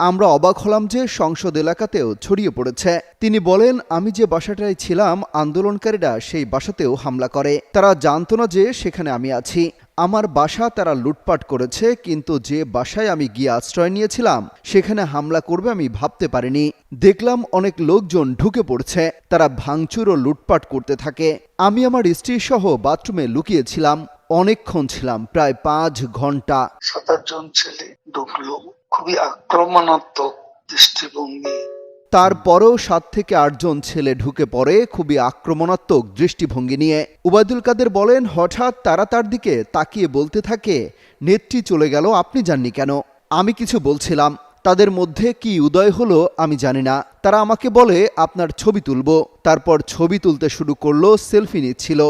আমরা অবাক হলাম যে সংসদ এলাকাতেও ছড়িয়ে পড়েছে। তিনি বলেন, আমি যে বাসাটায় ছিলাম আন্দোলনকারীরা সেই বাসাতেও হামলা করে। তারা জানতো না যে সেখানে আমি আছি। আমার বাসা তারা লুটপাট করেছে, কিন্তু যে বাসায় আমি গিয়ে আশ্রয় নিয়েছিলাম সেখানে হামলা করবে আমি ভাবতে পারিনি। দেখলাম অনেক লোকজন ঢুকে পড়ছে, তারা ভাঙচুর ও লুটপাট করতে থাকে। আমি আমার স্ত্রী সহ বাথরুমে লুকিয়েছিলাম। অনেকক্ষণ ছিলাম, প্রায় 5 ঘন্টা। 7-8 জন ছেলে ঢুকলো, খুবই আক্রমণাত্মক দৃষ্টিভঙ্গি। তারপরেও 7 থেকে 8 জন ছেলে ঢুকে পড়ে খুবই আক্রমণাত্মক দৃষ্টিভঙ্গি নিয়ে। উবায়দুল কাদের বলেন, হঠাৎ তারা তার দিকে তাকিয়ে বলতে থাকে, নেত্রী চলে গেল, আপনি যাননি কেন? আমি কিছু বলছিলাম, তাদের মধ্যে কি উদয় হলো আমি জানি না। তারা আমাকে বলে, আপনার ছবি তুলবো। তারপর ছবি তুলতে শুরু করলো, সেলফি নিচ্ছিল।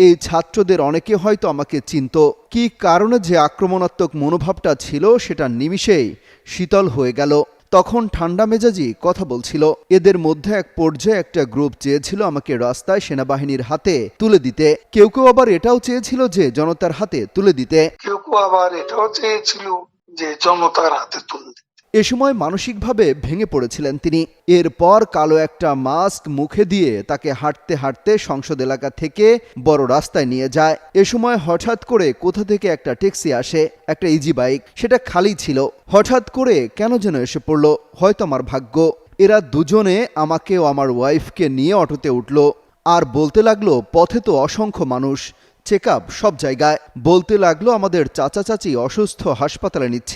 এই ছাত্রদের অনেকে হয়তো আমাকে চিনত। কি কারণে যে আক্রমণাত্মক মনোভাবটা ছিল সেটা নিমিষেই শীতল হয়ে গেল। তখন ঠান্ডা মেজাজি কথা বলছিল। এদের মধ্যে এক পর্যায়ে একটা গ্রুপ চেয়েছিল আমাকে রাস্তায় সেনাবাহিনীর হাতে তুলে দিতে। কেউ কেউ আবার এটাও চেয়েছিল যে জনতার হাতে তুলে দিতে। কেউ কেউ আবার এটাও চেয়েছিল যে জনতার হাতে তুলে দিতে। এ সময় মানসিকভাবে ভেঙে পড়েছিলেন তিনি। এরপর কালো একটা মাস্ক মুখে দিয়ে তাকে হাঁটতে হাঁটতে সংসদ এলাকা থেকে বড় রাস্তায় নিয়ে যায়। এ সময় হঠাৎ করে কোথা থেকে একটা ট্যাক্সি আসে, একটা ইজি বাইক, সেটা খালি ছিল। হঠাৎ করে কেন যেন এসে পড়ল, হয়তো আমার ভাগ্য। এরা দুজনে আমাকে ও আমার ওয়াইফকে নিয়ে অটোতে উঠল আর বলতে লাগলো, পথে তো অসংখ্য মানুষ, চেকআপ সব জায়গায়। বলতে লাগলো, আমাদের চাচা চাচি অসুস্থ, হাসপাতালে নিচ্ছি।